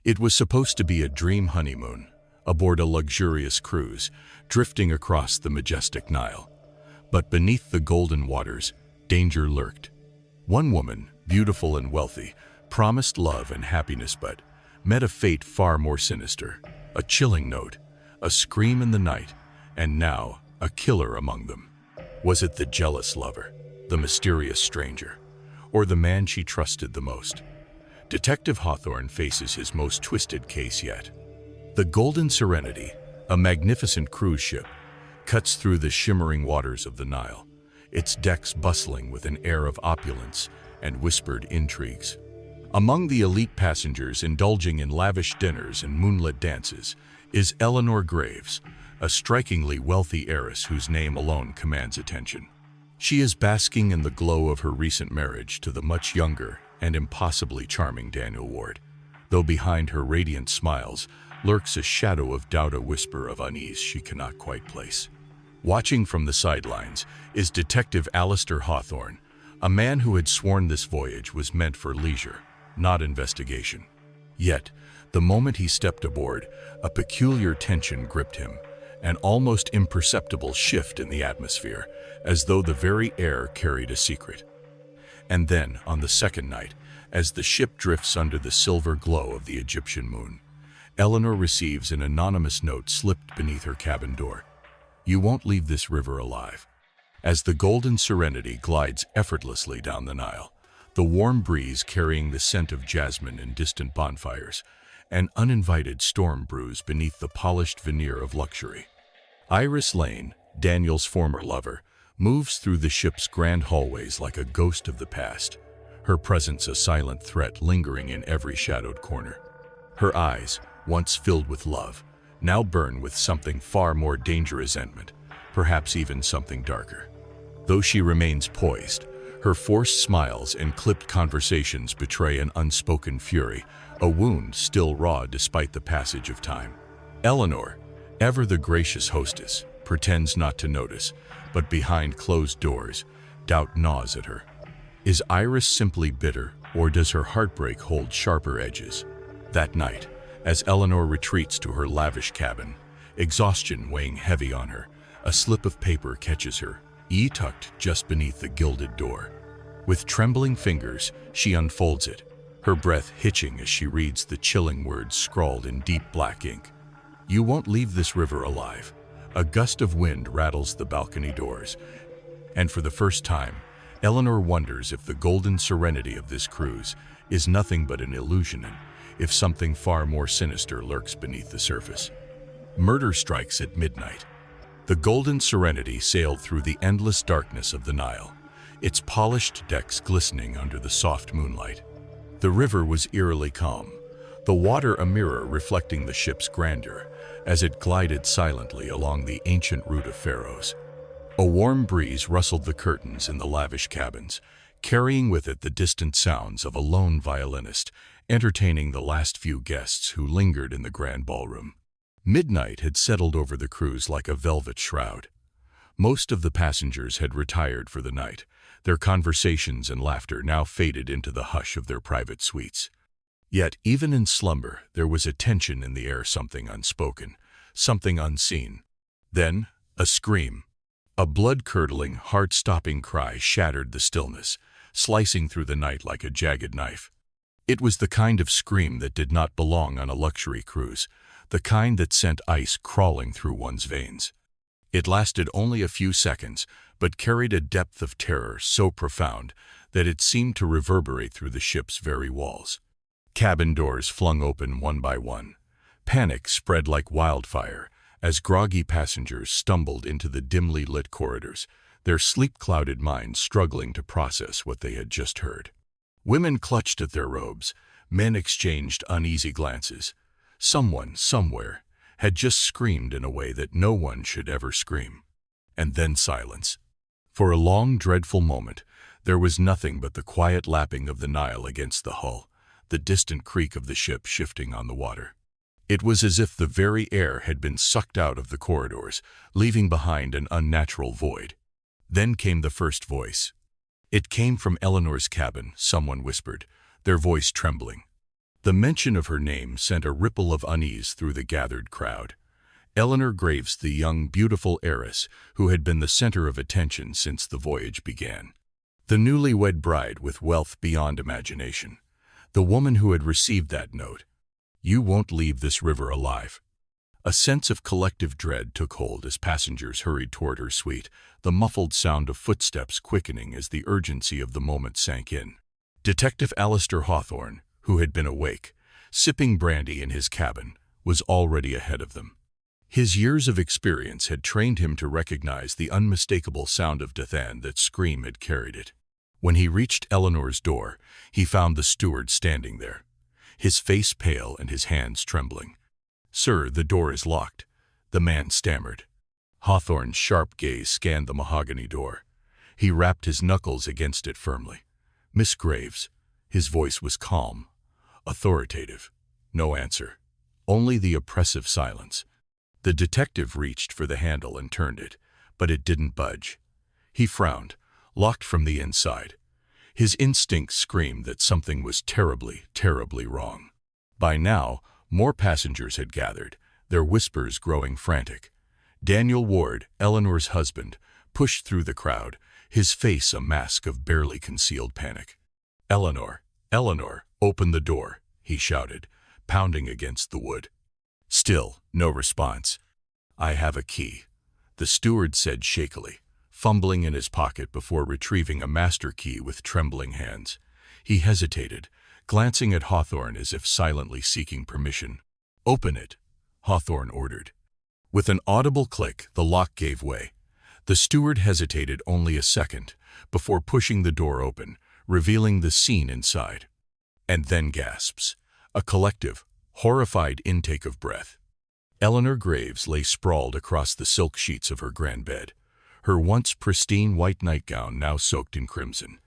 It was supposed to be a dream honeymoon, aboard a luxurious cruise, drifting across the majestic Nile. But beneath the golden waters, danger lurked. One woman, beautiful and wealthy, promised love and happiness but met a fate far more sinister. A chilling note, a scream in the night, and now a killer among them. Was it the jealous lover, the mysterious stranger, or the man she trusted the most? Detective Hawthorne faces his most twisted case yet. The Golden Serenity, a magnificent cruise ship, cuts through the shimmering waters of the Nile, its decks bustling with an air of opulence and whispered intrigues. Among the elite passengers indulging in lavish dinners and moonlit dances is Eleanor Graves, a strikingly wealthy heiress whose name alone commands attention. She is basking in the glow of her recent marriage to the much younger and impossibly charming Daniel Ward, though behind her radiant smiles lurks a shadow of doubt, a whisper of unease she cannot quite place. Watching from the sidelines is Detective Alistair Hawthorne, a man who had sworn this voyage was meant for leisure, not investigation. Yet, the moment he stepped aboard, a peculiar tension gripped him, an almost imperceptible shift in the atmosphere, as though the very air carried a secret. And then, on the second night, as the ship drifts under the silver glow of the Egyptian moon, Eleanor receives an anonymous note slipped beneath her cabin door. "You won't leave this river alive." As the Golden Serenity glides effortlessly down the Nile, the warm breeze carrying the scent of jasmine and distant bonfires, an uninvited storm brews beneath the polished veneer of luxury. Iris Lane, Daniel's former lover, moves through the ship's grand hallways like a ghost of the past, her presence a silent threat lingering in every shadowed corner. Her eyes, once filled with love, now burn with something far more dangerous, resentment, perhaps even something darker. Though she remains poised, her forced smiles and clipped conversations betray an unspoken fury, a wound still raw despite the passage of time. Eleanor, ever the gracious hostess, pretends not to notice, but behind closed doors, doubt gnaws at her. Is Iris simply bitter, or does her heartbreak hold sharper edges? That night, as Eleanor retreats to her lavish cabin, exhaustion weighing heavy on her, a slip of paper catches her, tucked just beneath the gilded door. With trembling fingers, she unfolds it, her breath hitching as she reads the chilling words scrawled in deep black ink. "You won't leave this river alive." A gust of wind rattles the balcony doors, and for the first time, Eleanor wonders if the golden serenity of this cruise is nothing but an illusion, and if something far more sinister lurks beneath the surface. Murder strikes at midnight. The Golden Serenity sailed through the endless darkness of the Nile, its polished decks glistening under the soft moonlight. The river was eerily calm, the water a mirror reflecting the ship's grandeur as it glided silently along the ancient route of pharaohs. A warm breeze rustled the curtains in the lavish cabins, carrying with it the distant sounds of a lone violinist entertaining the last few guests who lingered in the grand ballroom. Midnight had settled over the cruise like a velvet shroud. Most of the passengers had retired for the night, their conversations and laughter now faded into the hush of their private suites. Yet, even in slumber, there was a tension in the air, something unspoken, something unseen. Then, a scream. A blood-curdling, heart-stopping cry shattered the stillness, slicing through the night like a jagged knife. It was the kind of scream that did not belong on a luxury cruise, the kind that sent ice crawling through one's veins. It lasted only a few seconds, but carried a depth of terror so profound that it seemed to reverberate through the ship's very walls. Cabin doors flung open one by one. Panic spread like wildfire as groggy passengers stumbled into the dimly lit corridors, their sleep-clouded minds struggling to process what they had just heard. Women clutched at their robes, men exchanged uneasy glances. Someone, somewhere, had just screamed in a way that no one should ever scream. And then silence. For a long, dreadful moment, there was nothing but the quiet lapping of the Nile against the hull, the distant creak of the ship shifting on the water. It was as if the very air had been sucked out of the corridors, leaving behind an unnatural void. Then came the first voice. It came from Eleanor's cabin, someone whispered, their voice trembling. The mention of her name sent a ripple of unease through the gathered crowd. Eleanor Graves, the young, beautiful heiress who had been the center of attention since the voyage began. The newlywed bride with wealth beyond imagination. The woman who had received that note. "You won't leave this river alive." A sense of collective dread took hold as passengers hurried toward her suite, the muffled sound of footsteps quickening as the urgency of the moment sank in. Detective Alistair Hawthorne, who had been awake, sipping brandy in his cabin, was already ahead of them. His years of experience had trained him to recognize the unmistakable sound of death and that scream had carried it. When he reached Eleanor's door, he found the steward standing there, his face pale and his hands trembling. "Sir, the door is locked," the man stammered. Hawthorne's sharp gaze scanned the mahogany door. He rapped his knuckles against it firmly. "Miss Graves." His voice was calm, authoritative. No answer. Only the oppressive silence. The detective reached for the handle and turned it, but it didn't budge. He frowned, locked from the inside. His instincts screamed that something was terribly, terribly wrong. By now, more passengers had gathered, their whispers growing frantic. Daniel Ward, Eleanor's husband, pushed through the crowd, his face a mask of barely concealed panic. "Eleanor, Eleanor, open the door," he shouted, pounding against the wood. Still, no response. "I have a key," the steward said shakily, fumbling in his pocket before retrieving a master key with trembling hands. He hesitated, glancing at Hawthorne as if silently seeking permission. "Open it," Hawthorne ordered. With an audible click, the lock gave way. The steward hesitated only a second before pushing the door open, revealing the scene inside. And then gasps, a collective, horrified intake of breath. Eleanor Graves lay sprawled across the silk sheets of her grand bed, her once pristine white nightgown now soaked in crimson.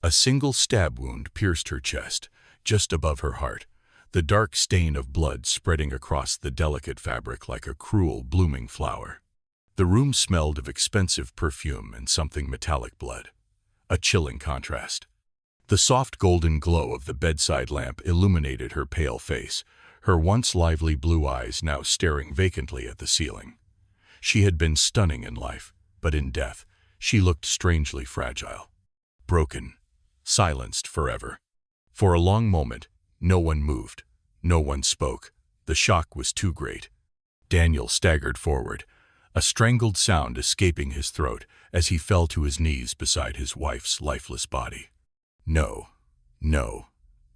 A single stab wound pierced her chest, just above her heart, the dark stain of blood spreading across the delicate fabric like a cruel, blooming flower. The room smelled of expensive perfume and something metallic blood. A chilling contrast. The soft golden glow of the bedside lamp illuminated her pale face, her once lively blue eyes now staring vacantly at the ceiling. She had been stunning in life, but in death, she looked strangely fragile. Broken, silenced forever. For a long moment, no one moved, no one spoke. The shock was too great. Daniel staggered forward, a strangled sound escaping his throat as he fell to his knees beside his wife's lifeless body. "No, no,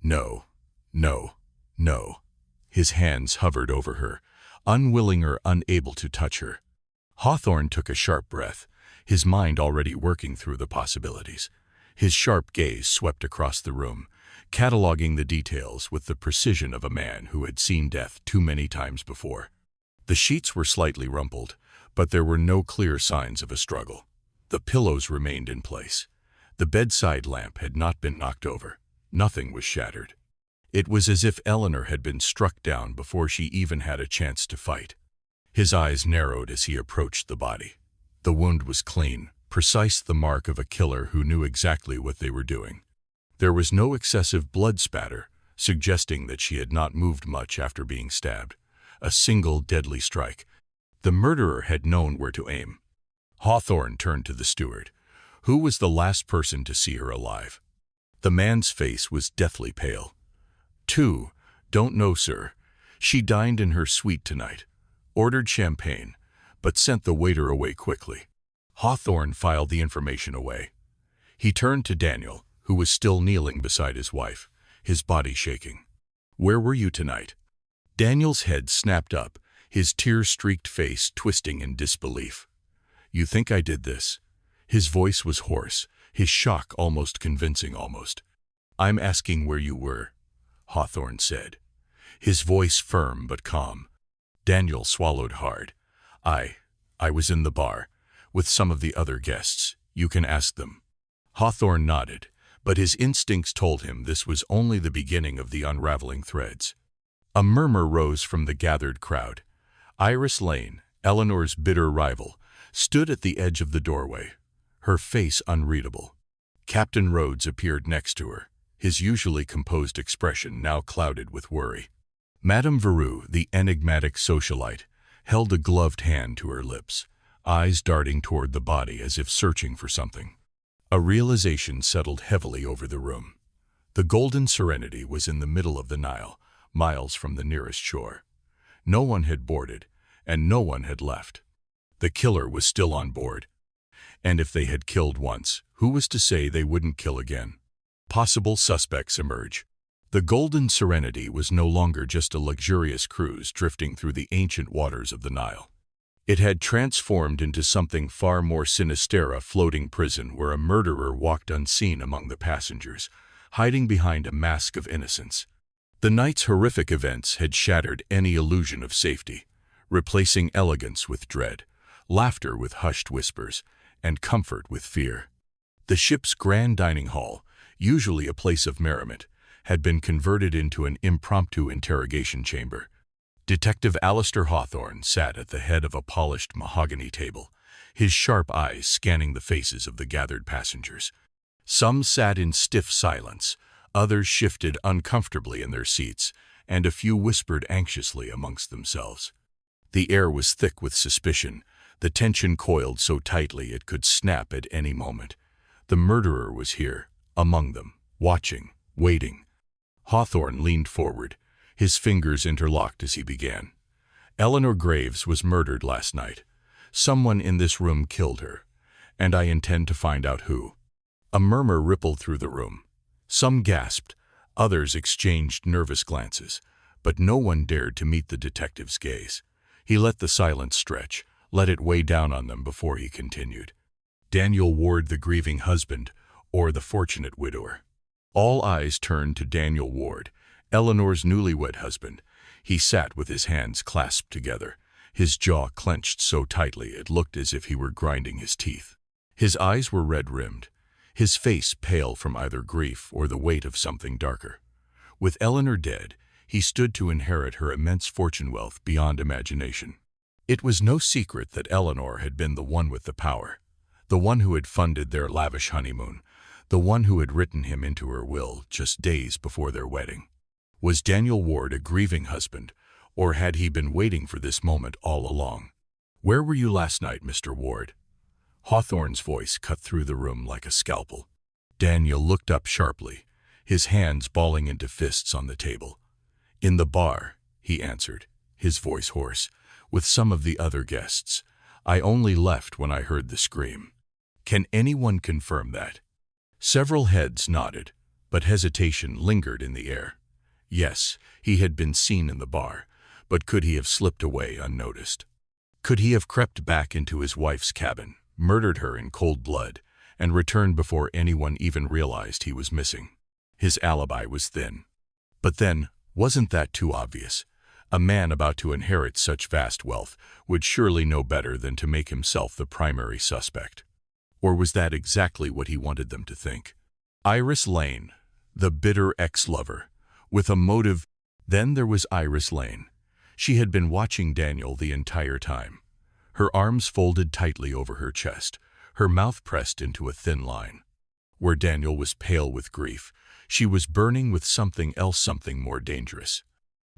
no, no, no." His hands hovered over her, unwilling or unable to touch her. Hawthorne took a sharp breath, his mind already working through the possibilities. His sharp gaze swept across the room, cataloging the details with the precision of a man who had seen death too many times before. The sheets were slightly rumpled, but there were no clear signs of a struggle. The pillows remained in place. The bedside lamp had not been knocked over. Nothing was shattered. It was as if Eleanor had been struck down before she even had a chance to fight. His eyes narrowed as he approached the body. The wound was clean, precise, the mark of a killer who knew exactly what they were doing. There was no excessive blood spatter, suggesting that she had not moved much after being stabbed. A single deadly strike. The murderer had known where to aim. Hawthorne turned to the steward. Who was the last person to see her alive? The man's face was deathly pale. Don't know, sir. She dined in her suite tonight. Ordered champagne, but sent the waiter away quickly." Hawthorne filed the information away. He turned to Daniel, who was still kneeling beside his wife, his body shaking. "Where were you tonight?" Daniel's head snapped up, his tear-streaked face twisting in disbelief. "You think I did this?" His voice was hoarse, his shock almost convincing almost. "I'm asking where you were," Hawthorne said, his voice firm but calm. Daniel swallowed hard. I was in the bar, with some of the other guests. You can ask them." Hawthorne nodded, but his instincts told him this was only the beginning of the unraveling threads. A murmur rose from the gathered crowd. Iris Lane, Eleanor's bitter rival, stood at the edge of the doorway, her face unreadable. Captain Rhodes appeared next to her, his usually composed expression now clouded with worry. Madame Veroux, the enigmatic socialite, held a gloved hand to her lips, eyes darting toward the body as if searching for something. A realization settled heavily over the room. The Golden Serenity was in the middle of the Nile, miles from the nearest shore. No one had boarded, and no one had left. The killer was still on board. And if they had killed once, who was to say they wouldn't kill again? Possible suspects emerge. The Golden Serenity was no longer just a luxurious cruise drifting through the ancient waters of the Nile. It had transformed into something far more sinister, a floating prison where a murderer walked unseen among the passengers, hiding behind a mask of innocence. The night's horrific events had shattered any illusion of safety, replacing elegance with dread, laughter with hushed whispers, and comfort with fear. The ship's grand dining hall, usually a place of merriment, had been converted into an impromptu interrogation chamber. Detective Alistair Hawthorne sat at the head of a polished mahogany table, his sharp eyes scanning the faces of the gathered passengers. Some sat in stiff silence, others shifted uncomfortably in their seats, and a few whispered anxiously amongst themselves. The air was thick with suspicion, the tension coiled so tightly it could snap at any moment. The murderer was here, among them, watching, waiting. Hawthorne leaned forward, his fingers interlocked as he began. Eleanor Graves was murdered last night. Someone in this room killed her, and I intend to find out who. A murmur rippled through the room. Some gasped, others exchanged nervous glances, but no one dared to meet the detective's gaze. He let the silence stretch, let it weigh down on them before he continued. Daniel Ward, the grieving husband, or the fortunate widower. All eyes turned to Daniel Ward, Eleanor's newlywed husband. He sat with his hands clasped together, his jaw clenched so tightly it looked as if he were grinding his teeth. His eyes were red-rimmed, his face pale from either grief or the weight of something darker. With Eleanor dead, he stood to inherit her immense fortune, wealth beyond imagination. It was no secret that Eleanor had been the one with the power, the one who had funded their lavish honeymoon, the one who had written him into her will just days before their wedding. Was Daniel Ward a grieving husband, or had he been waiting for this moment all along? "Where were you last night, Mr. Ward?" Hawthorne's voice cut through the room like a scalpel. Daniel looked up sharply, his hands balling into fists on the table. "In the bar," he answered, his voice hoarse, "with some of the other guests. I only left when I heard the scream." "Can anyone confirm that?" Several heads nodded, but hesitation lingered in the air. Yes, he had been seen in the bar, but could he have slipped away unnoticed? Could he have crept back into his wife's cabin, murdered her in cold blood, and returned before anyone even realized he was missing? His alibi was thin. But then, wasn't that too obvious? A man about to inherit such vast wealth would surely know better than to make himself the primary suspect. Or was that exactly what he wanted them to think? Iris Lane, the bitter ex-lover, with a motive. Then there was Iris Lane. She had been watching Daniel the entire time. Her arms folded tightly over her chest, her mouth pressed into a thin line. Where Daniel was pale with grief, she was burning with something else, something more dangerous.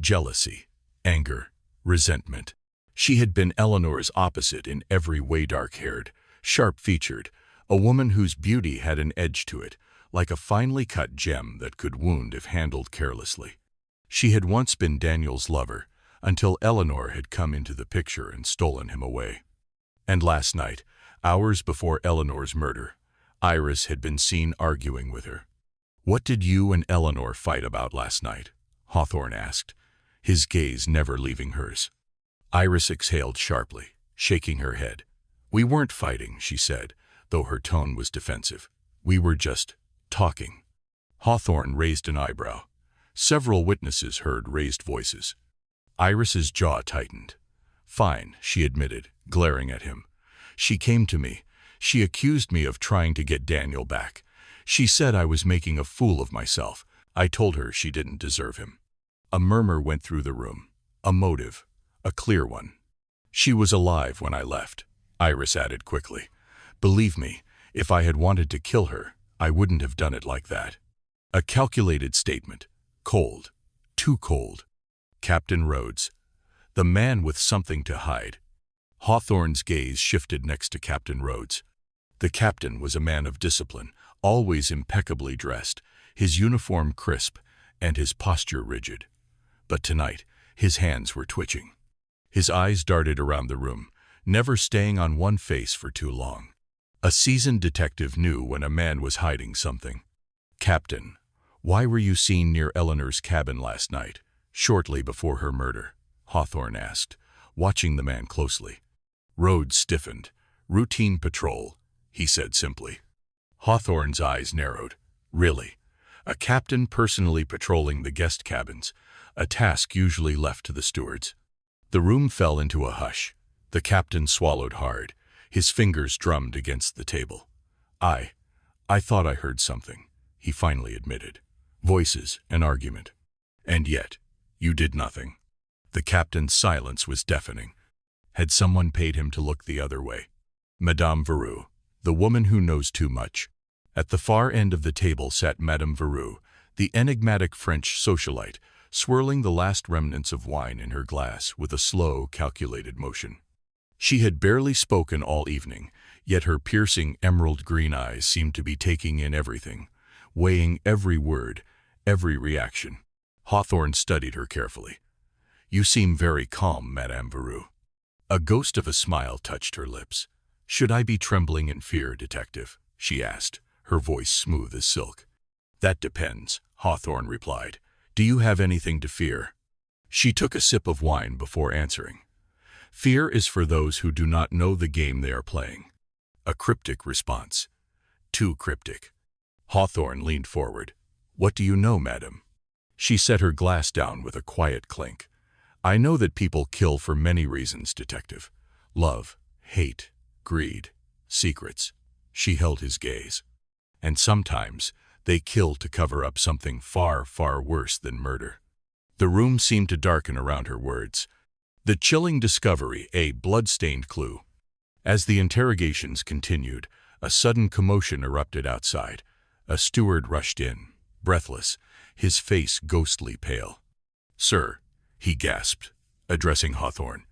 Jealousy, anger, resentment. She had been Eleanor's opposite in every way, dark-haired, sharp-featured, a woman whose beauty had an edge to it, like a finely cut gem that could wound if handled carelessly. She had once been Daniel's lover, until Eleanor had come into the picture and stolen him away. And last night, hours before Eleanor's murder, Iris had been seen arguing with her. "What did you and Eleanor fight about last night?" Hawthorne asked, his gaze never leaving hers. Iris exhaled sharply, shaking her head. "We weren't fighting," she said, though her tone was defensive. "We were just talking." Hawthorne raised an eyebrow. Several witnesses heard raised voices. Iris's jaw tightened. "Fine," she admitted, glaring at him. "She came to me. She accused me of trying to get Daniel back. She said I was making a fool of myself. I told her she didn't deserve him." A murmur went through the room. A motive. A clear one. "She was alive when I left," Iris added quickly. "Believe me, if I had wanted to kill her, I wouldn't have done it like that." A calculated statement. Cold. Too cold. Captain Rhodes. The man with something to hide. Hawthorne's gaze shifted next to Captain Rhodes. The captain was a man of discipline, always impeccably dressed, his uniform crisp, and his posture rigid. But tonight, his hands were twitching. His eyes darted around the room, never staying on one face for too long. A seasoned detective knew when a man was hiding something. "Captain, why were you seen near Eleanor's cabin last night, shortly before her murder?" Hawthorne asked, watching the man closely. Rhodes stiffened. "Routine patrol," he said simply. Hawthorne's eyes narrowed. Really? A captain personally patrolling the guest cabins, a task usually left to the stewards? The room fell into a hush. The captain swallowed hard. His fingers drummed against the table. I thought I heard something," he finally admitted. "Voices, an argument. And yet, you did nothing." The captain's silence was deafening. Had someone paid him to look the other way? Madame Veroux, the woman who knows too much. At the far end of the table sat Madame Veroux, the enigmatic French socialite, swirling the last remnants of wine in her glass with a slow, calculated motion. She had barely spoken all evening, yet her piercing emerald green eyes seemed to be taking in everything, weighing every word, every reaction. Hawthorne studied her carefully. "You seem very calm, Madame Veroux." A ghost of a smile touched her lips. "Should I be trembling in fear, detective?" she asked, her voice smooth as silk. "That depends," Hawthorne replied. "Do you have anything to fear?" She took a sip of wine before answering. "Fear is for those who do not know the game they are playing." A cryptic response. Too cryptic. Hawthorne leaned forward. "What do you know, madam?" She set her glass down with a quiet clink. "I know that people kill for many reasons, detective. Love, hate, greed, secrets." She held his gaze. "And sometimes they kill to cover up something far, far worse than murder." The room seemed to darken around her words. The chilling discovery, a blood-stained clue. As the interrogations continued, a sudden commotion erupted outside. A steward rushed in, breathless, his face ghostly pale. "Sir," he gasped, addressing Hawthorne,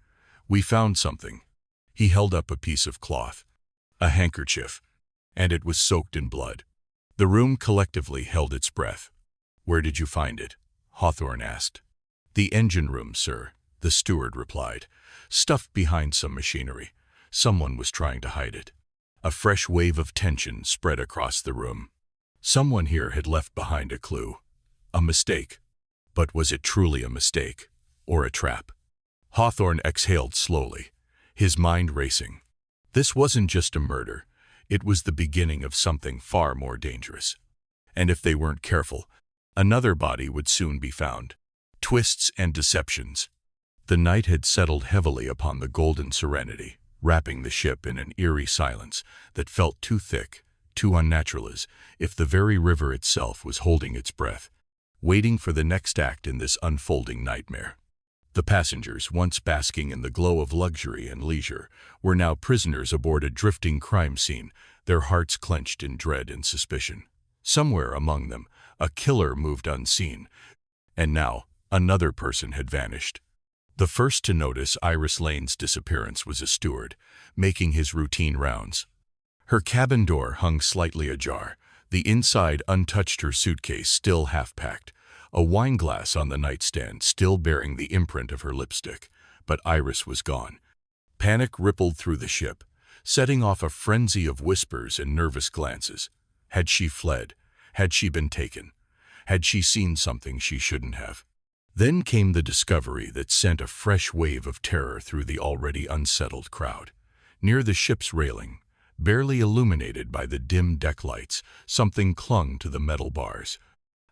"we found something." He held up a piece of cloth, a handkerchief, and it was soaked in blood. The room collectively held its breath. "Where did you find it?" Hawthorne asked. "The engine room, sir," the steward replied, "stuffed behind some machinery. Someone was trying to hide it." A fresh wave of tension spread across the room. Someone here had left behind a clue. A mistake. But was it truly a mistake, or a trap? Hawthorne exhaled slowly, his mind racing. This wasn't just a murder. It was the beginning of something far more dangerous. And if they weren't careful, another body would soon be found. Twists and deceptions. The night had settled heavily upon the golden serenity, wrapping the ship in an eerie silence that felt too thick, too unnatural, as if the very river itself was holding its breath, waiting for the next act in this unfolding nightmare. The passengers, once basking in the glow of luxury and leisure, were now prisoners aboard a drifting crime scene, their hearts clenched in dread and suspicion. Somewhere among them, a killer moved unseen, and now another person had vanished. The first to notice Iris Lane's disappearance was a steward, making his routine rounds. Her cabin door hung slightly ajar, the inside untouched, her suitcase still half-packed, a wine glass on the nightstand still bearing the imprint of her lipstick, but Iris was gone. Panic rippled through the ship, setting off a frenzy of whispers and nervous glances. Had she fled? Had she been taken? Had she seen something she shouldn't have? Then came the discovery that sent a fresh wave of terror through the already unsettled crowd. Near the ship's railing, barely illuminated by the dim deck lights, something clung to the metal bars.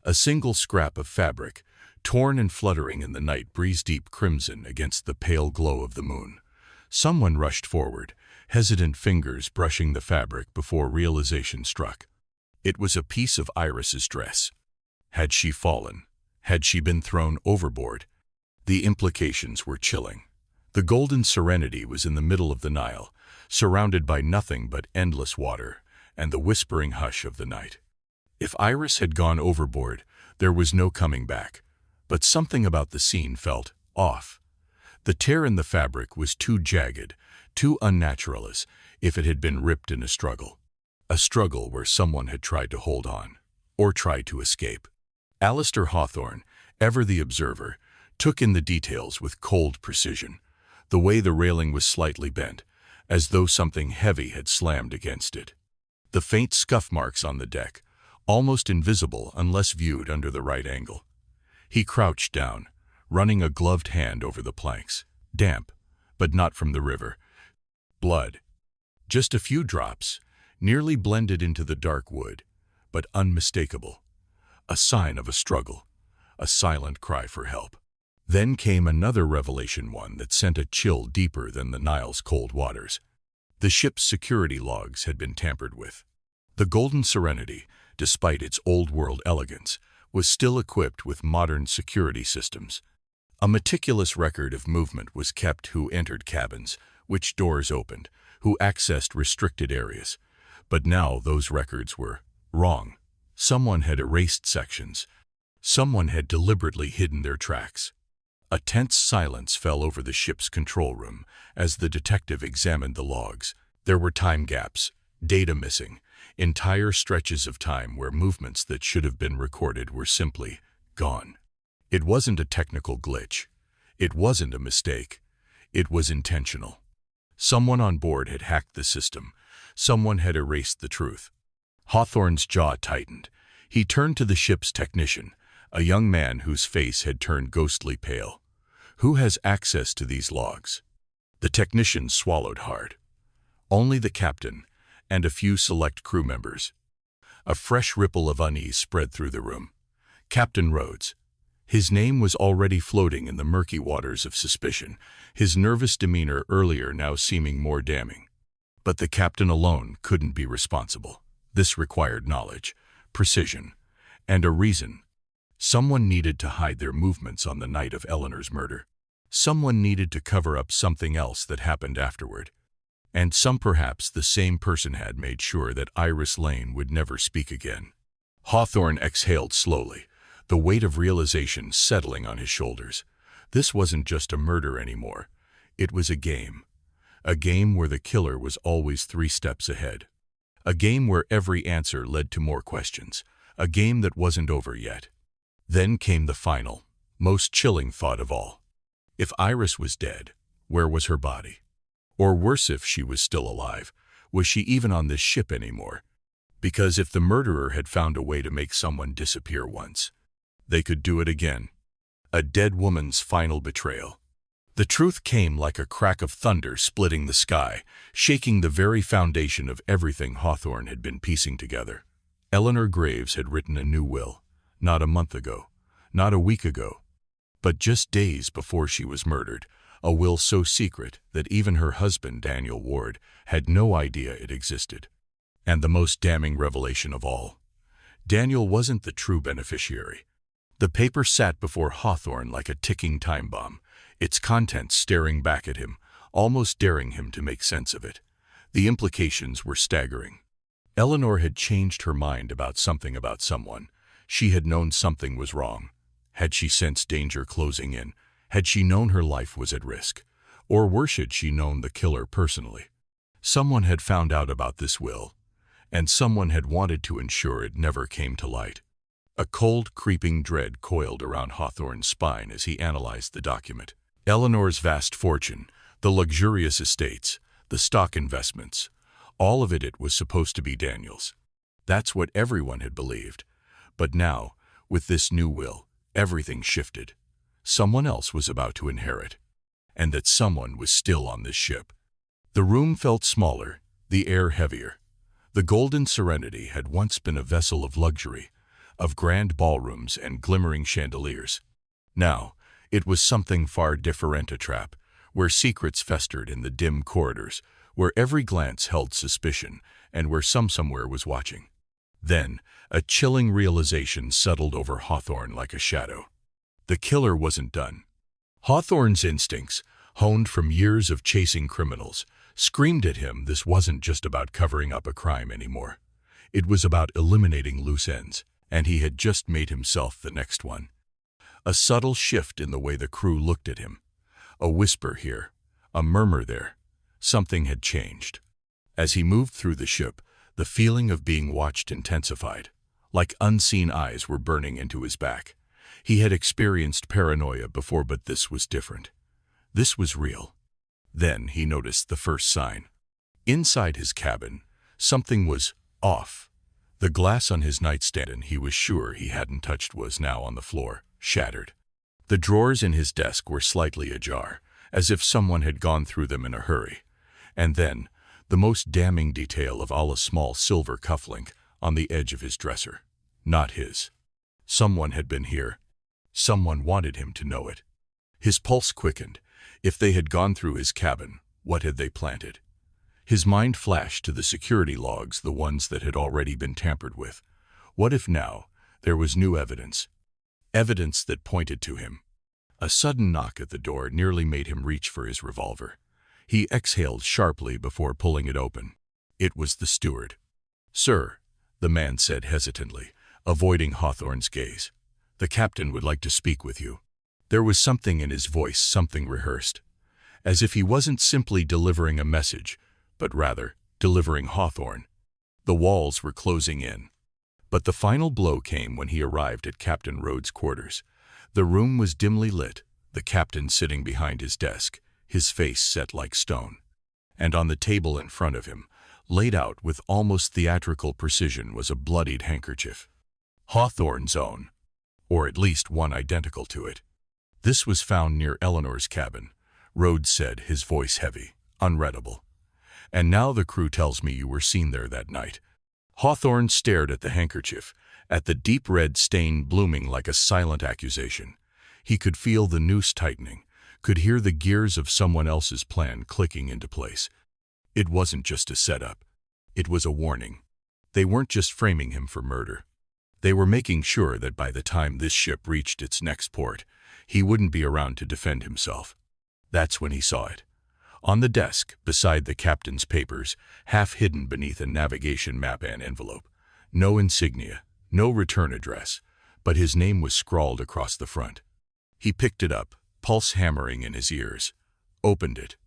A single scrap of fabric, torn and fluttering in the night breeze, deep crimson against the pale glow of the moon. Someone rushed forward, hesitant fingers brushing the fabric before realization struck. It was a piece of Iris's dress. Had she fallen? Had she been thrown overboard? The implications were chilling. The golden serenity was in the middle of the Nile, surrounded by nothing but endless water and the whispering hush of the night. If Iris had gone overboard, there was no coming back. But something about the scene felt off. The tear in the fabric was too jagged, too unnatural, as if it had been ripped in a struggle. A struggle where someone had tried to hold on, or tried to escape. Alistair Hawthorne, ever the observer, took in the details with cold precision. The way the railing was slightly bent, as though something heavy had slammed against it. The faint scuff marks on the deck, almost invisible unless viewed under the right angle. He crouched down, running a gloved hand over the planks. Damp, but not from the river. Blood. Just a few drops, nearly blended into the dark wood, but unmistakable. A sign of a struggle, a silent cry for help. Then came another revelation, one that sent a chill deeper than the Nile's cold waters. The ship's security logs had been tampered with. The Golden Serenity, despite its old-world elegance, was still equipped with modern security systems. A meticulous record of movement was kept: who entered cabins, which doors opened, who accessed restricted areas. But now those records were wrong. Someone had erased sections. Someone had deliberately hidden their tracks. A tense silence fell over the ship's control room as the detective examined the logs. There were time gaps, data missing, entire stretches of time where movements that should have been recorded were simply gone. It wasn't a technical glitch. It wasn't a mistake. It was intentional. Someone on board had hacked the system. Someone had erased the truth. Hawthorne's jaw tightened. He turned to the ship's technician, a young man whose face had turned ghostly pale. "Who has access to these logs?" The technician swallowed hard. "Only the captain and a few select crew members." A fresh ripple of unease spread through the room. Captain Rhodes. His name was already floating in the murky waters of suspicion, his nervous demeanor earlier now seeming more damning. But the captain alone couldn't be responsible. This required knowledge, precision, and a reason. Someone needed to hide their movements on the night of Eleanor's murder. Someone needed to cover up something else that happened afterward. And perhaps the same person had made sure that Iris Lane would never speak again. Hawthorne exhaled slowly, the weight of realization settling on his shoulders. This wasn't just a murder anymore. It was a game. A game where the killer was always 3 steps ahead. A game where every answer led to more questions. A game that wasn't over yet. Then came the final, most chilling thought of all. If Iris was dead, where was her body? Or worse, if she was still alive, was she even on this ship anymore? Because if the murderer had found a way to make someone disappear once, they could do it again. A dead woman's final betrayal. The truth came like a crack of thunder splitting the sky, shaking the very foundation of everything Hawthorne had been piecing together. Eleanor Graves had written a new will, not a month ago, not a week ago, but just days before she was murdered, a will so secret that even her husband, Daniel Ward, had no idea it existed. And the most damning revelation of all, Daniel wasn't the true beneficiary. The paper sat before Hawthorne like a ticking time bomb, its contents staring back at him, almost daring him to make sense of it. The implications were staggering. Eleanor had changed her mind about something about someone. She had known something was wrong. Had she sensed danger closing in? Had she known her life was at risk? Or worse, had she known the killer personally? Someone had found out about this will, and someone had wanted to ensure it never came to light. A cold, creeping dread coiled around Hawthorne's spine as he analyzed the document. Eleanor's vast fortune, the luxurious estates, the stock investments, all of it was supposed to be Daniel's. That's what everyone had believed. But now, with this new will, everything shifted. Someone else was about to inherit, and that someone was still on this ship. The room felt smaller, the air heavier. The Golden Serenity had once been a vessel of luxury, of grand ballrooms and glimmering chandeliers. Now, it was something far different, a trap, where secrets festered in the dim corridors, where every glance held suspicion, and where somewhere was watching. Then, a chilling realization settled over Hawthorne like a shadow. The killer wasn't done. Hawthorne's instincts, honed from years of chasing criminals, screamed at him this wasn't just about covering up a crime anymore. It was about eliminating loose ends, and he had just made himself the next one. A subtle shift in the way the crew looked at him. A whisper here, a murmur there. Something had changed. As he moved through the ship, the feeling of being watched intensified, like unseen eyes were burning into his back. He had experienced paranoia before, but this was different. This was real. Then he noticed the first sign. Inside his cabin, something was off. The glass on his nightstand he was sure he hadn't touched was now on the floor, shattered. The drawers in his desk were slightly ajar, as if someone had gone through them in a hurry. And then, the most damning detail of all, a small silver cufflink on the edge of his dresser. Not his. Someone had been here. Someone wanted him to know it. His pulse quickened. If they had gone through his cabin, what had they planted? His mind flashed to the security logs, the ones that had already been tampered with. What if now there was new evidence? Evidence that pointed to him. A sudden knock at the door nearly made him reach for his revolver. He exhaled sharply before pulling it open. It was the steward. "Sir," the man said hesitantly, avoiding Hawthorne's gaze. "The captain would like to speak with you." There was something in his voice, something rehearsed, as if he wasn't simply delivering a message, but rather delivering Hawthorne. The walls were closing in. But the final blow came when he arrived at Captain Rhodes' quarters. The room was dimly lit, the captain sitting behind his desk, his face set like stone. And on the table in front of him, laid out with almost theatrical precision, was a bloodied handkerchief. Hawthorne's own, or at least one identical to it. "This was found near Eleanor's cabin," Rhodes said, his voice heavy, unreadable. "And now the crew tells me you were seen there that night." Hawthorne stared at the handkerchief, at the deep red stain blooming like a silent accusation. He could feel the noose tightening, could hear the gears of someone else's plan clicking into place. It wasn't just a setup. It was a warning. They weren't just framing him for murder. They were making sure that by the time this ship reached its next port, he wouldn't be around to defend himself. That's when he saw it. On the desk, beside the captain's papers, half hidden beneath a navigation map and envelope. No insignia, no return address, but his name was scrawled across the front. He picked it up, pulse hammering in his ears, opened it.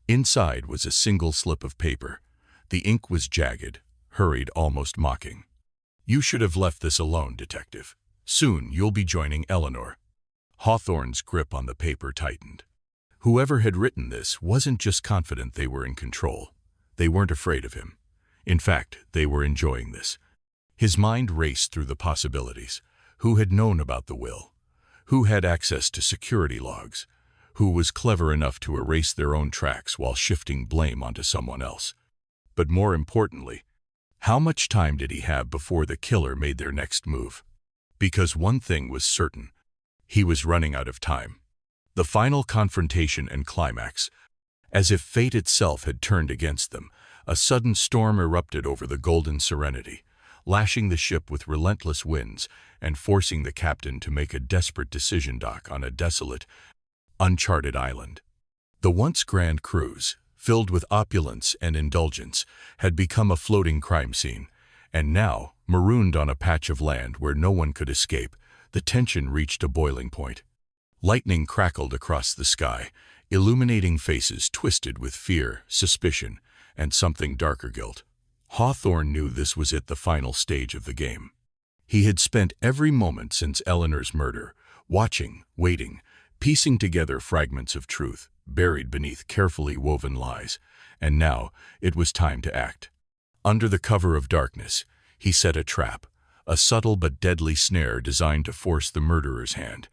Inside was a single slip of paper. The ink was jagged, hurried, almost mocking. "You should have left this alone, detective. Soon you'll be joining Eleanor." Hawthorne's grip on the paper tightened. Whoever had written this wasn't just confident they were in control. They weren't afraid of him. In fact, they were enjoying this. His mind raced through the possibilities. Who had known about the will? Who had access to security logs? Who was clever enough to erase their own tracks while shifting blame onto someone else? But more importantly, how much time did he have before the killer made their next move? Because one thing was certain. He was running out of time. The final confrontation and climax. As if fate itself had turned against them, a sudden storm erupted over the golden serenity, lashing the ship with relentless winds and forcing the captain to make a desperate decision, dock on a desolate, uncharted island. The once grand cruise, filled with opulence and indulgence, had become a floating crime scene, and now, marooned on a patch of land where no one could escape, the tension reached a boiling point. Lightning crackled across the sky, illuminating faces twisted with fear, suspicion, and something darker, guilt. Hawthorne knew this was it, the final stage of the game. He had spent every moment since Eleanor's murder, watching, waiting, piecing together fragments of truth, buried beneath carefully woven lies, and now it was time to act. Under the cover of darkness, he set a trap, a subtle but deadly snare designed to force the murderer's hand.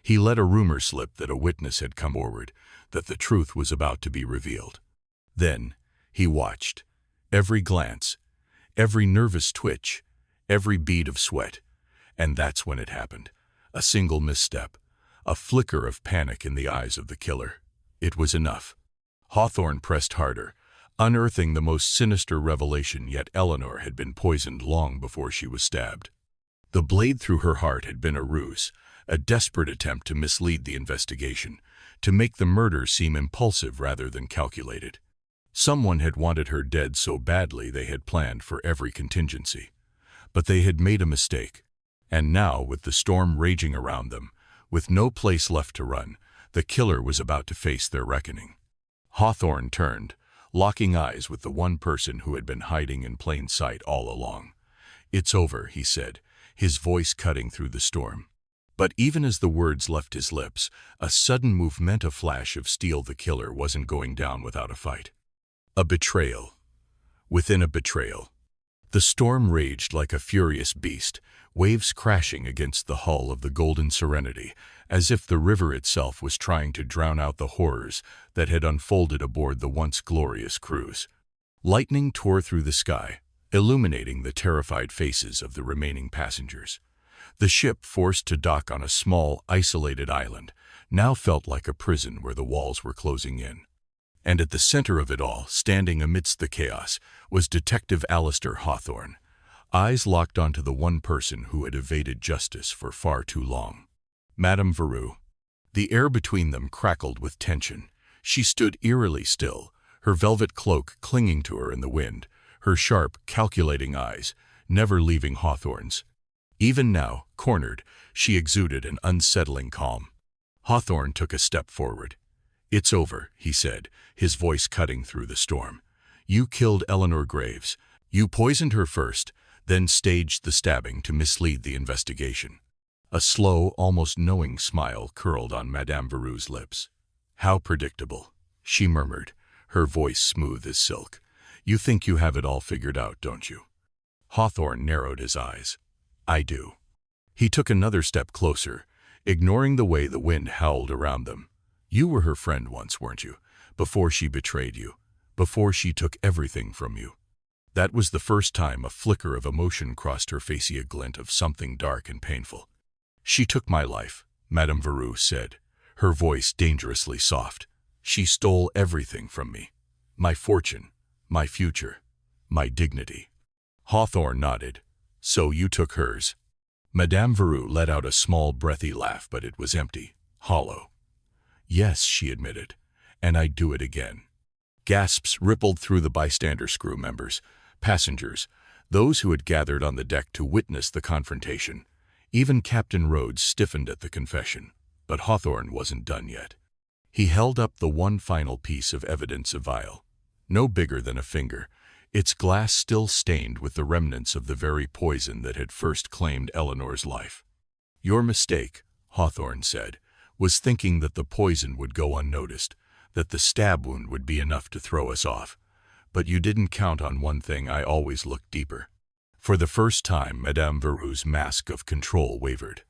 He let a rumor slip that a witness had come forward, that the truth was about to be revealed. Then he watched. Every glance, every nervous twitch, every bead of sweat. And that's when it happened. A single misstep, a flicker of panic in the eyes of the killer. It was enough. Hawthorne pressed harder, unearthing the most sinister revelation yet. Eleanor had been poisoned long before she was stabbed. The blade through her heart had been a ruse, a desperate attempt to mislead the investigation, to make the murder seem impulsive rather than calculated. Someone had wanted her dead so badly they had planned for every contingency. But they had made a mistake. And now, with the storm raging around them, with no place left to run, the killer was about to face their reckoning. Hawthorne turned, locking eyes with the one person who had been hiding in plain sight all along. "It's over," he said, his voice cutting through the storm. But even as the words left his lips, a sudden move meant a flash of steel. The killer wasn't going down without a fight. A betrayal. Within a betrayal. The storm raged like a furious beast, waves crashing against the hull of the Golden Serenity, as if the river itself was trying to drown out the horrors that had unfolded aboard the once glorious cruise. Lightning tore through the sky, illuminating the terrified faces of the remaining passengers. The ship, forced to dock on a small, isolated island, now felt like a prison where the walls were closing in. And at the center of it all, standing amidst the chaos, was Detective Alistair Hawthorne, eyes locked onto the one person who had evaded justice for far too long. Madame Veru. The air between them crackled with tension. She stood eerily still, her velvet cloak clinging to her in the wind, her sharp, calculating eyes never leaving Hawthorne's. Even now, cornered, she exuded an unsettling calm. Hawthorne took a step forward. "It's over," he said, his voice cutting through the storm. "You killed Eleanor Graves. You poisoned her first, then staged the stabbing to mislead the investigation." A slow, almost knowing smile curled on Madame Veru's lips. "How predictable," she murmured, her voice smooth as silk. "You think you have it all figured out, don't you?" Hawthorne narrowed his eyes. "I do." He took another step closer, ignoring the way the wind howled around them. "You were her friend once, weren't you? Before she betrayed you. Before she took everything from you." That was the first time a flicker of emotion crossed her face, a glint of something dark and painful. "She took my life," Madame Veru said, her voice dangerously soft. "She stole everything from me. My fortune, my future, my dignity." Hawthorne nodded. "So you took hers." Madame Veru let out a small, breathy laugh, but it was empty, hollow. "Yes," she admitted, "and I'd do it again." Gasps rippled through the bystander crew members, passengers, those who had gathered on the deck to witness the confrontation. Even Captain Rhodes stiffened at the confession. But Hawthorne wasn't done yet. He held up the one final piece of evidence, a vial, no bigger than a finger, its glass still stained with the remnants of the very poison that had first claimed Eleanor's life. "Your mistake," Hawthorne said, "was thinking that the poison would go unnoticed, that the stab wound would be enough to throw us off. But you didn't count on one thing. I always look deeper." For the first time, Madame Veru's mask of control wavered.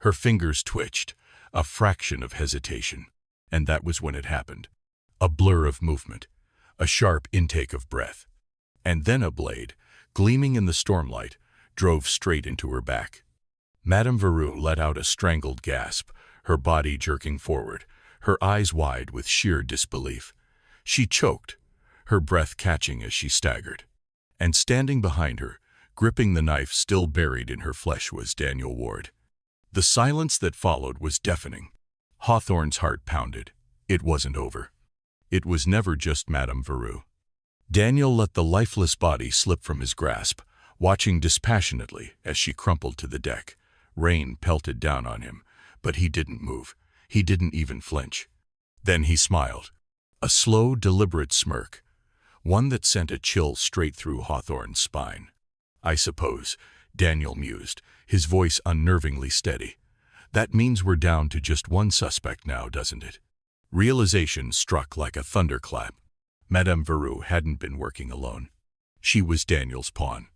Her fingers twitched, a fraction of hesitation. And that was when it happened. A blur of movement, a sharp intake of breath. And then a blade, gleaming in the stormlight, drove straight into her back. Madame Veru let out a strangled gasp, her body jerking forward, her eyes wide with sheer disbelief. She choked, her breath catching as she staggered. And standing behind her, gripping the knife still buried in her flesh, was Daniel Ward. The silence that followed was deafening. Hawthorne's heart pounded. It wasn't over. It was never just Madame Veru. Daniel let the lifeless body slip from his grasp, watching dispassionately as she crumpled to the deck. Rain pelted down on him, but he didn't move. He didn't even flinch. Then he smiled. A slow, deliberate smirk, one that sent a chill straight through Hawthorne's spine. "I suppose," Daniel mused, his voice unnervingly steady. "That means we're down to just one suspect now, doesn't it?" Realization struck like a thunderclap. Madame Veru hadn't been working alone. She was Daniel's pawn.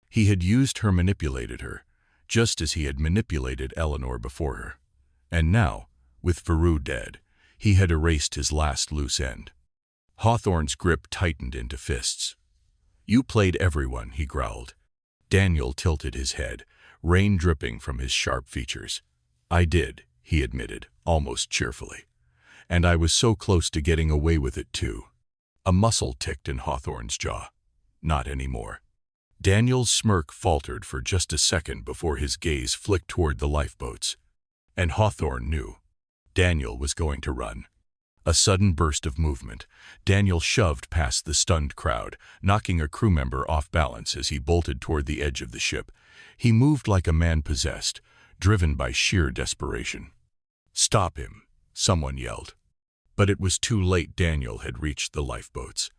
He had used her, manipulated her, just as he had manipulated Eleanor before her. And now, with Veru dead, he had erased his last loose end. Hawthorne's grip tightened into fists. "You played everyone," he growled. Daniel tilted his head, rain dripping from his sharp features. "I did," he admitted, almost cheerfully. "And I was so close to getting away with it, too." A muscle ticked in Hawthorne's jaw. "Not anymore." Daniel's smirk faltered for just a second before his gaze flicked toward the lifeboats. And Hawthorne knew. Daniel was going to run. A sudden burst of movement. Daniel shoved past the stunned crowd, knocking a crew member off balance as he bolted toward the edge of the ship. He moved like a man possessed, driven by sheer desperation. "Stop him," someone yelled. But it was too late. Daniel had reached the lifeboats.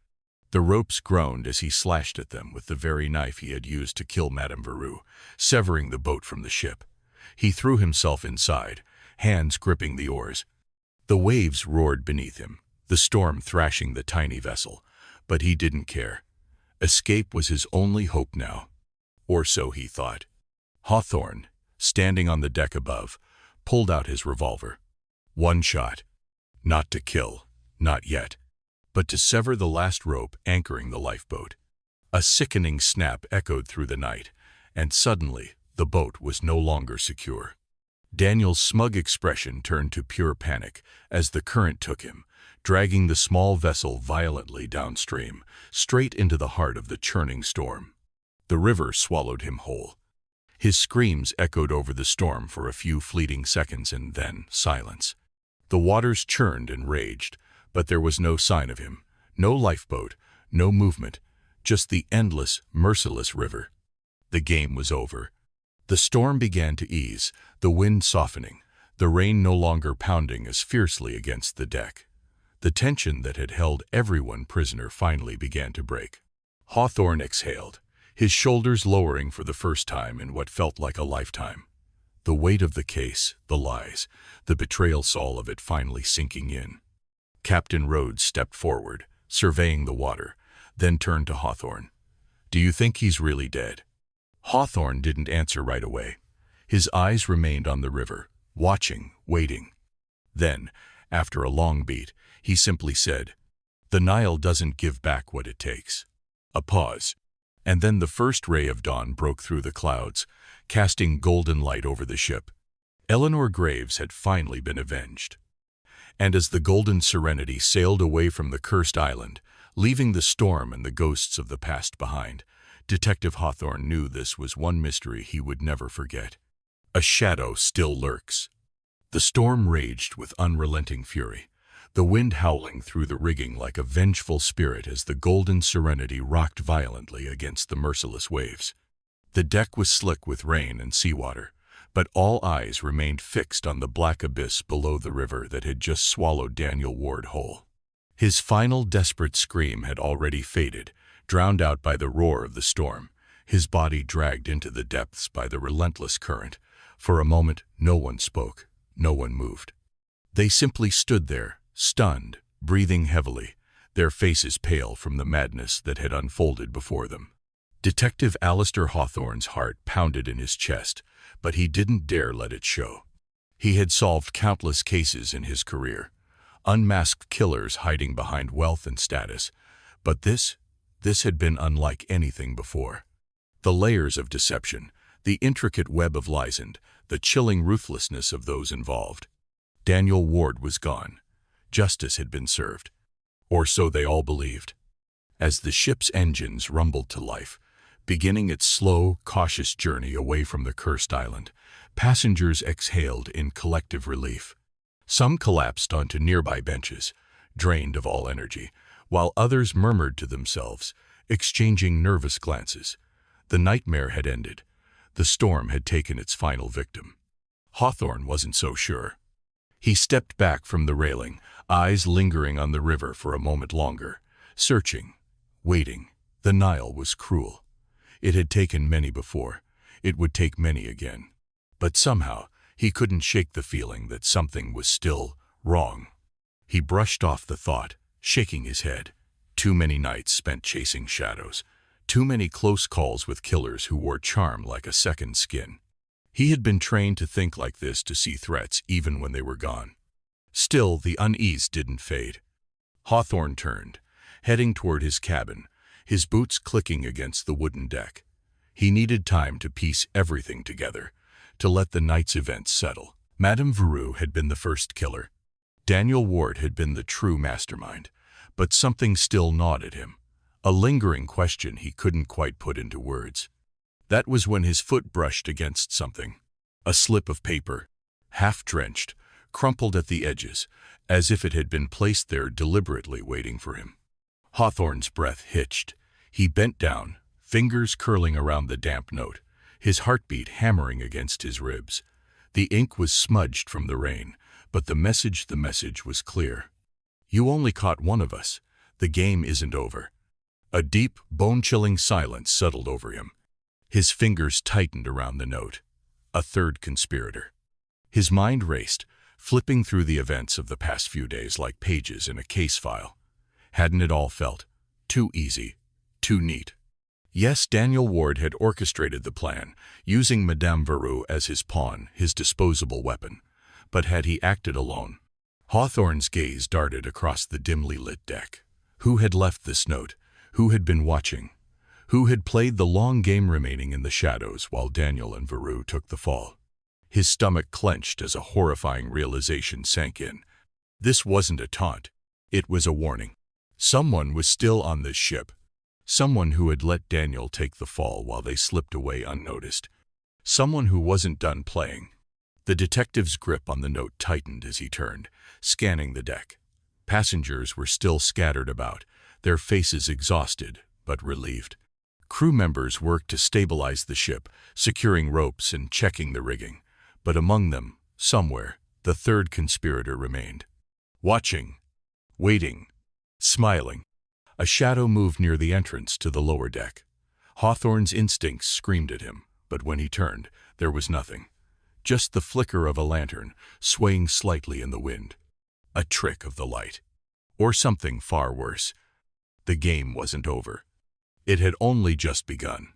The ropes groaned as he slashed at them with the very knife he had used to kill Madame Veru, severing the boat from the ship. He threw himself inside, hands gripping the oars. The waves roared beneath him, the storm thrashing the tiny vessel, but he didn't care. Escape was his only hope now. Or so he thought. Hawthorne, standing on the deck above, pulled out his revolver. One shot. Not to kill, not yet, but to sever the last rope anchoring the lifeboat. A sickening snap echoed through the night, and suddenly the boat was no longer secure. Daniel's smug expression turned to pure panic as the current took him, dragging the small vessel violently downstream, straight into the heart of the churning storm. The river swallowed him whole. His screams echoed over the storm for a few fleeting seconds, and then silence. The waters churned and raged, but there was no sign of him. No lifeboat, no movement, just the endless, merciless river. The game was over. The storm began to ease, the wind softening, the rain no longer pounding as fiercely against the deck. The tension that had held everyone prisoner finally began to break. Hawthorne exhaled, his shoulders lowering for the first time in what felt like a lifetime. The weight of the case, the lies, the betrayal, all of it finally sinking in. Captain Rhodes stepped forward, surveying the water, then turned to Hawthorne. "Do you think he's really dead?" Hawthorne didn't answer right away. His eyes remained on the river, watching, waiting. Then, after a long beat, he simply said, "The Nile doesn't give back what it takes." A pause, and then the first ray of dawn broke through the clouds, casting golden light over the ship. Eleanor Graves had finally been avenged. And as the golden serenity sailed away from the cursed island, leaving the storm and the ghosts of the past behind, Detective Hawthorne knew this was one mystery he would never forget. A shadow still lurks. The storm raged with unrelenting fury, the wind howling through the rigging like a vengeful spirit as the golden serenity rocked violently against the merciless waves. The deck was slick with rain and seawater, but all eyes remained fixed on the black abyss below the river that had just swallowed Daniel Ward whole. His final desperate scream had already faded, drowned out by the roar of the storm, his body dragged into the depths by the relentless current. For a moment, no one spoke, no one moved. They simply stood there, stunned, breathing heavily, their faces pale from the madness that had unfolded before them. Detective Alistair Hawthorne's heart pounded in his chest, but he didn't dare let it show. He had solved countless cases in his career, unmasked killers hiding behind wealth and status, but this had been unlike anything before. The layers of deception, the intricate web of lies, and the chilling ruthlessness of those involved. Daniel Ward was gone. Justice had been served. Or so they all believed. As the ship's engines rumbled to life, beginning its slow, cautious journey away from the cursed island, passengers exhaled in collective relief. Some collapsed onto nearby benches, drained of all energy, while others murmured to themselves, exchanging nervous glances. The nightmare had ended. The storm had taken its final victim. Hawthorne wasn't so sure. He stepped back from the railing, eyes lingering on the river for a moment longer, searching, waiting. The Nile was cruel. It had taken many before. It would take many again. But somehow, he couldn't shake the feeling that something was still wrong. He brushed off the thought, shaking his head. Too many nights spent chasing shadows. Too many close calls with killers who wore charm like a second skin. He had been trained to think like this, to see threats even when they were gone. Still, the unease didn't fade. Hawthorne turned, heading toward his cabin, his boots clicking against the wooden deck. He needed time to piece everything together, to let the night's events settle. Madame Veru had been the first killer. Daniel Ward had been the true mastermind, but something still gnawed at him, a lingering question he couldn't quite put into words. That was when his foot brushed against something. A slip of paper, half-drenched, crumpled at the edges, as if it had been placed there deliberately waiting for him. Hawthorne's breath hitched. He bent down, fingers curling around the damp note, his heartbeat hammering against his ribs. The ink was smudged from the rain, but the message was clear. You only caught one of us. The game isn't over. A deep, bone-chilling silence settled over him. His fingers tightened around the note. A third conspirator. His mind raced, flipping through the events of the past few days like pages in a case file. Hadn't it all felt too easy, too neat? Yes, Daniel Ward had orchestrated the plan, using Madame Veroux as his pawn, his disposable weapon. But had he acted alone? Hawthorne's gaze darted across the dimly lit deck. Who had left this note? Who had been watching? Who had played the long game remaining in the shadows while Daniel and Veroux took the fall? His stomach clenched as a horrifying realization sank in. This wasn't a taunt. It was a warning. Someone was still on this ship. Someone who had let Daniel take the fall while they slipped away unnoticed. Someone who wasn't done playing. The detective's grip on the note tightened as he turned, scanning the deck. Passengers were still scattered about, their faces exhausted but relieved. Crew members worked to stabilize the ship, securing ropes and checking the rigging. But among them, somewhere, the third conspirator remained. Watching, waiting, smiling. A shadow moved near the entrance to the lower deck. Hawthorne's instincts screamed at him, but when he turned, there was nothing. Just the flicker of a lantern, swaying slightly in the wind. A trick of the light. Or something far worse. The game wasn't over. It had only just begun.